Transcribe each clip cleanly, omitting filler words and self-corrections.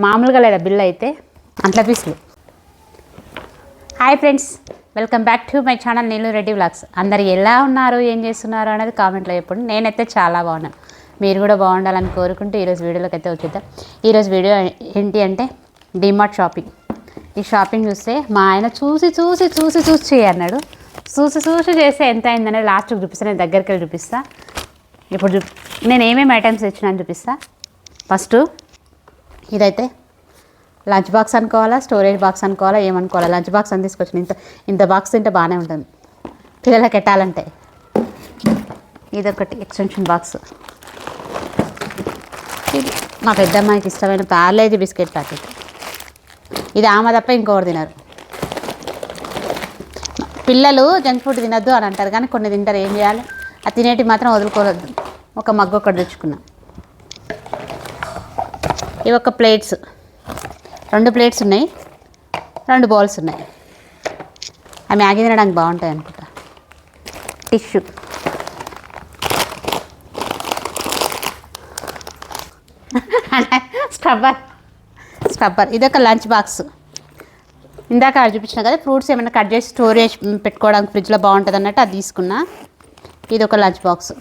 మామూలుగా లేదా బిల్ అయితే అంట్ల పీసులు. Hi friends, welcome back to my channel Neelu Reddy vlogs. అందరు ఎలా ఉన్నారు, ఏం చేస్తున్నారు అనేది కామెంట్లో చెప్పండి. నేనైతే చాలా బాగున్నాను, మీరు కూడా బాగుండాలని కోరుకుంటూ ఈరోజు వీడియోలోకి అయితే వచ్చేద్దాం. ఈరోజు వీడియో ఏంటి అంటే డిమార్ట్ షాపింగ్. ఈ షాపింగ్ చూస్తే మా ఆయన చూసి చేయన్నాడు. చూసి చేస్తే ఎంత అయిందనేది లాస్ట్కి చూపిస్తాను. నేను దగ్గరికి వెళ్ళి చూపిస్తా. ఇప్పుడు నేను ఏమేమి ఐటమ్స్ తెచ్చినా అని చూపిస్తా. ఫస్ట్ ఇదైతే లంచ్ బాక్స్ అనుకోవాలా, స్టోరేజ్ బాక్స్ అనుకోవాలా, ఏమనుకోవాలా. లంచ్ బాక్స్ అని తీసుకొచ్చిన. ఇంత బాక్స్ తింటే బాగానే ఉంటుంది పిల్లలకి పెట్టాలంటే. ఇదొకటి ఎక్స్టెన్షన్ బాక్స్. ఇది మా పెద్దమ్మాయికి ఇష్టమైన పార్లేజీ బిస్కెట్ ప్యాకెట్. ఇది ఆమె తప్ప ఇంకొకరు తినరు. పిల్లలు జంక్ ఫుడ్ తినద్దు అని అంటారు, కానీ కొన్ని తింటారు. ఏం చేయాలి, అది తినేటివి మాత్రం వదులుకోవద్దు. ఒక మగ్గు ఒకటి తెచ్చుకున్నాం. ఇవి ఒక ప్లేట్స్, 2 ప్లేట్స్ ఉన్నాయి, 2 బౌల్స్ ఉన్నాయి. ఆ మ్యాగీ తినడానికి బాగుంటాయి అనుకుంటా. టిష్యూ, స్టబ్బర్. ఇదొక లంచ్ బాక్స్. ఇందాక చూపించిన కదా, ఫ్రూట్స్ ఏమైనా కట్ చేసి స్టోరేజ్ పెట్టుకోవడానికి ఫ్రిడ్జ్లో బాగుంటుంది అన్నట్టు అది తీసుకున్నా. ఇది ఒక లంచ్ బాక్స్.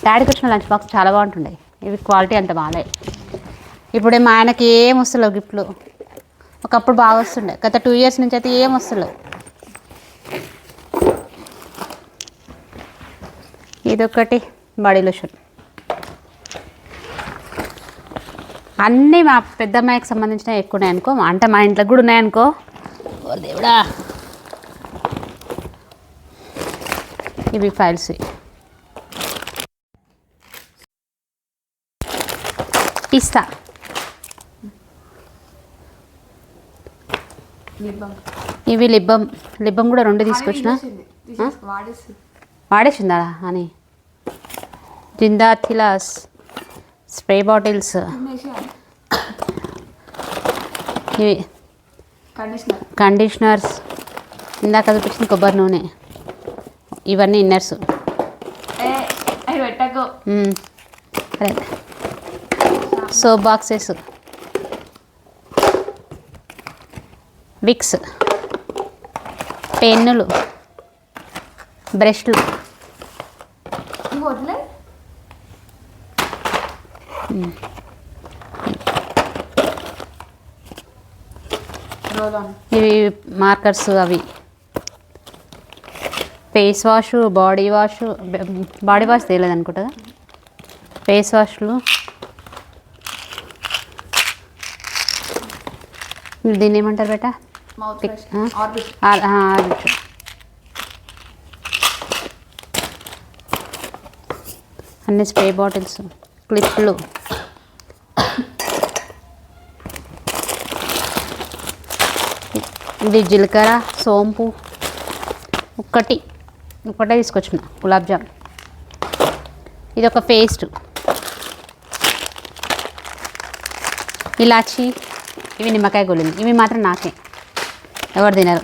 డాడీకి వచ్చిన లంచ్ బాక్స్ చాలా బాగుంటుండే. ఇవి క్వాలిటీ అంత బాగాలే. ఇప్పుడే మా ఆయనకి ఏం వస్తలేవు గిఫ్ట్లు. ఒకప్పుడు బాగా వస్తుండే, గత 2 ఇయర్స్ నుంచి అయితే ఏం వస్తలేవు. ఇదొకటి బాడీ లోషన్. అన్నీ మా పెద్దమ్మాయికి సంబంధించినవి ఎక్కువ ఉన్నాయనుకో, అంటే మా ఇంట్లో కూడా ఉన్నాయనుకో. ఓ దేవుడా. ఇవి ఫైల్స్. పిస్తా. ఇవి లిబ్బం కూడా 2 తీసుకొచ్చిన. వాడేసిందా అని. జిందా థిలాస్ స్ప్రే బాటిల్స్. ఇవి కండిషనర్స్. ఇందాక చూపించిన కొబ్బరి నూనె. ఇవన్నీ ఇన్నర్స్. సోప్ బాక్సెస్, విక్స్, పెన్నులు, బ్రష్లు, ఇవి మార్కర్స్. అవి ఫేస్ వాష్, బాడీ వాష్ తెలియదు అనుకుంటా. ఫేస్ వాష్లు. దీన్ని ఏమంటారు బేటా? అన్ని స్ప్రే బాటిల్స్, క్లిప్లు, ఇది జీలకర్ర, సోంపు. ఒకటే తీసుకొచ్చిన గులాబ్ జామ్. ఇది ఒక పేస్ట్, ఇలాచి. ఇవి నిమ్మకాయ గోళీలు. ఇవి మాత్రం నాకే, ఎవరు తినరు.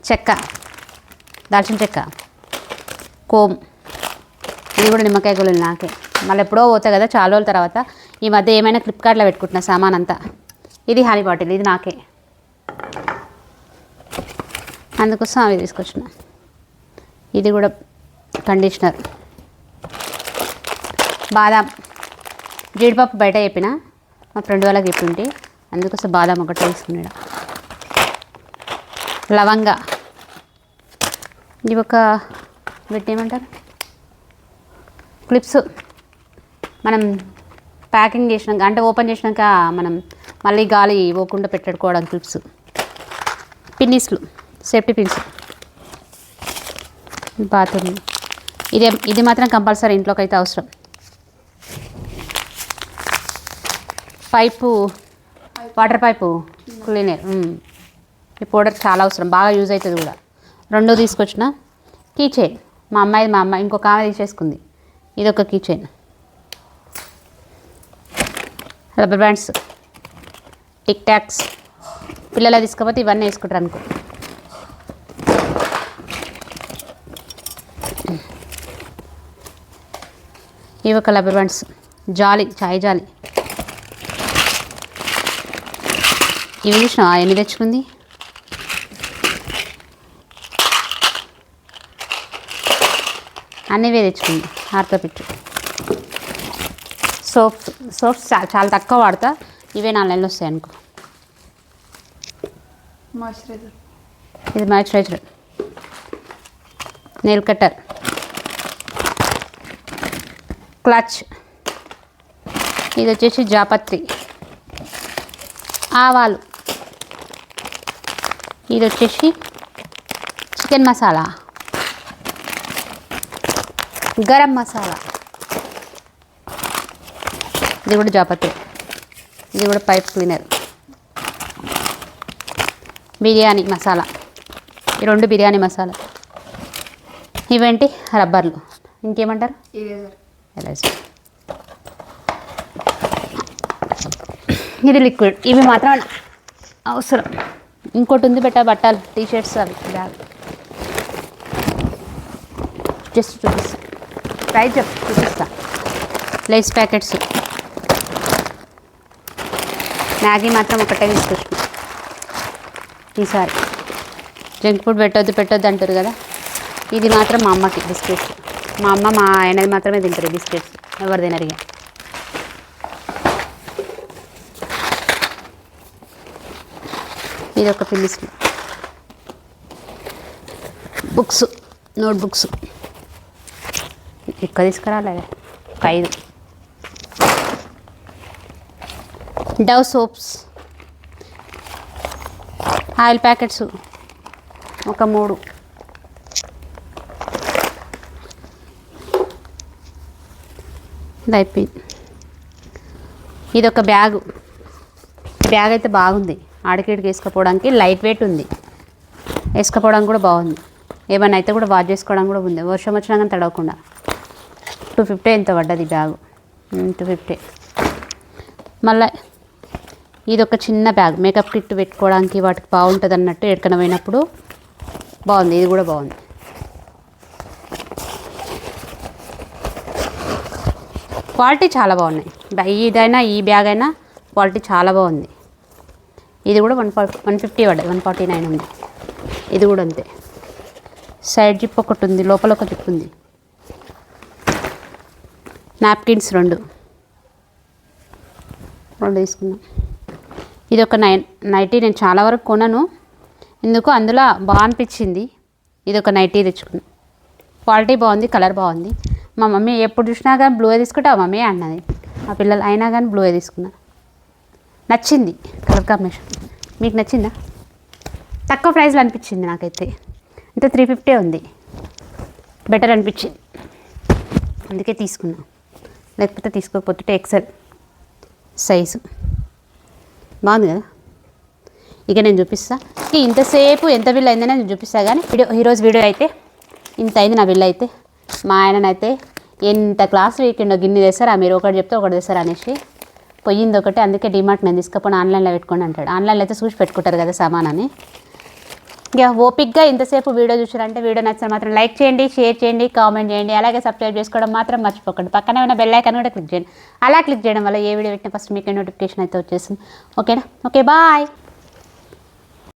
చెక్క, దాల్చిన చెక్క, కోమ్. ఇది కూడా నిమ్మకాయ గోళీలు నాకే. మళ్ళీ ఎప్పుడో పోతాయి కదా చాలా రోజుల తర్వాత. ఈ మధ్య ఏమైనా ఫ్లిప్కార్ట్లో పెట్టుకుంటున్నా సామాన్ అంతా. ఇది హనీ బాటిల్, ఇది నాకే, అందుకోసం అవి తీసుకొచ్చిన. ఇది కూడా కండిషనర్. బాదాం, జీడిపప్పు బయట చెప్పిన, మా ఫ్రెండ్ వాళ్ళకి చెప్పింటి, అందుకోసం బాదాం ఒకటి తీసుకున్నాడు. లవంగా. ఇవి ఒక వీటిని ఏమంటారు, క్లిప్స్. మనం ప్యాకింగ్ చేసినాక, అంటే ఓపెన్ చేసినాక మనం మళ్ళీ గాలి పోకుండా పెట్టుకోవడానికి క్లిప్స్. పిన్నిస్లు, సేఫ్టీ పిన్స్. బాత్రూమ్. ఇది మాత్రం కంపల్సరీ ఇంట్లోకి అయితే అవసరం. Pipe, water pipe cleaner. ఈ పౌడర్ చాలా అవసరం, బాగా యూజ్ అవుతుంది కూడా. 2 తీసుకొచ్చిన. Key chain. మా అమ్మాయి ఇంకొక ఆమె తీసేసుకుంది. ఇది ఒక key chain. Rubber bands, tic tacs. పిల్లలు తీసుకపోతే ఇవన్నీ వేసుకుంటారు అనుకో. ఇవి ఒక రబ్బర్ బ్యాండ్స్. జాలి, చాయ్ జాలి. ఇవి చూసినావా ఎన్ని తెచ్చుకుంది. అన్నీ తెచ్చుకుంది. ఆర్తోపిట్ సోప్స్ చాలా తక్కువ వాడతా. ఇవే 4 నెలలు వస్తాయి అనుకో. ఇది మాయిశ్చరైజర్, నెయిల్ కట్టర్, క్లచ్, ఇది వచ్చేసి జాపత్రి, ఆవాలు, ఇది వచ్చేసి చికెన్ మసాలా, గరం మసాలా, ఇది కూడా జాపత్రి, ఇది కూడా పైప్ క్లీనర్, బిర్యానీ మసాలా, ఈ 2 బిర్యానీ మసాలా, ఇవేంటి రబ్బర్లు, ఇంకేమంటారు ఎరేజర్, ఇది లిక్విడ్. ఇవి మాత్రం అవసరం. ఇంకోటి ఉంది బట్టలు, టీషర్ట్స్, అవి బ్యాగ్. జస్ట్ చూపిస్తా, ప్రైస్ చూపిస్తా. లేస్ ప్యాకెట్స్, మ్యాగీ మాత్రం ఒకటే తీసుకొచ్చిన ఈసారి. జంక్ ఫుడ్ పెట్టొద్దు అంటారు కదా. ఇది మాత్రం మా అమ్మకి బిస్కెట్స్. మా అమ్మ మా ఆయనది మాత్రమే తింటారు బిస్కెట్స్, ఎవరు తినరు. ఇది ఒక పిల్లిస్, బుక్స్, నోట్ బుక్స్ ఎక్కువ తీసుకురాలే, 5. డవ్ సోప్స్, ఆయిల్ ప్యాకెట్స్ ఒక 3. ఇది అయిపోయింది. ఇది ఒక బ్యాగ్ అయితే బాగుంది. ఆడికిడికి వేసుకపోవడానికి లైట్ వెయిట్ ఉంది, వేసుకపోవడానికి కూడా బాగుంది. ఏమైనా అయితే కూడా వాష్ చేసుకోవడానికి కూడా ఉంది, వర్షం వచ్చినా కానీ తడవకుండా. 250 ఎంత పడ్డది బ్యాగు, 250. మళ్ళీ ఇది ఒక చిన్న బ్యాగ్, మేకప్ కిట్ పెట్టుకోవడానికి వాటికి బాగుంటుంది అన్నట్టు. ఎక్కడికైనా పోయినప్పుడు బాగుంది. ఇది కూడా బాగుంది. క్వాలిటీ చాలా బాగున్నాయి. ఇదైనా ఈ బ్యాగ్ అయినా క్వాలిటీ చాలా బాగుంది. ఇది కూడా 150 పడ్డది, 149 ఉంది. ఇది కూడా అంతే. సైడ్ జిప్ ఒకటి ఉంది, లోపల ఒక జిప్ ఉంది. నాప్కిన్స్ 2 తీసుకున్నాం. ఇది ఒక నైటీ. నేను చాలా వరకు కొనను, ఎందుకు అందులో బాగా అనిపించింది. ఇది ఒక నైటీ తెచ్చుకున్నాను. క్వాలిటీ బాగుంది, కలర్ బాగుంది. మా మమ్మీ ఎప్పుడు చూసినా కానీ బ్లూయే తీసుకుంటావు మమ్మీ అన్నది. మా పిల్లలు అయినా కానీ బ్లూయే తీసుకున్నా. నచ్చింది కలర్ కాంబినేషన్. మీకు నచ్చిందా? తక్కువ ప్రైస్లో అనిపించింది నాకైతే. అంటే 350 ఉంది, బెటర్ అనిపించింది, అందుకే తీసుకున్నా. లేకపోతే తీసుకోకపోతే ఎక్సెల్ సైజు బాగుంది కదా. ఇక నేను చూపిస్తా. ఇంతసేపు ఎంత బిల్ అయిందని నేను చూపిస్తా. కానీ ఈరోజు వీడియో అయితే ఇంత అయింది నా బిల్ అయితే. మా ఆయననైతే ఎంత క్లాస్ వీకెండో గిన్నె తెస్తారా, మీరు ఒకటి చెప్తే ఒకటి తెస్తారా అనేసి పోయింది ఒకటి. అందుకే డిమార్ట్ నేను తీసుకపోయి ఆన్లైన్లో పెట్టుకోండి అంటాడు. ఆన్లైన్లో అయితే చూసి పెట్టుకుంటారు కదా సామానని. ఇక ఓపిక్గా ఇంతసేపు వీడియో చూసారంటే వీడియో నచ్చితే మాత్రం లైక్ చేయండి, షేర్ చేయండి, కామెంట్ చేయండి. అలాగే సబ్స్క్రైబ్ చేసుకోవడం మాత్రం మర్చిపోకండి. పక్కనే ఉన్న బెల్ ఐకాన్ కూడా క్లిక్ చేయండి. అలా క్లిక్ చేయడం వల్ల ఏ వీడియో పెట్టినా ఫస్ట్ మీకు నోటిఫికేషన్ అయితే వచ్చేసింది. ఓకేనా? Okay, bye.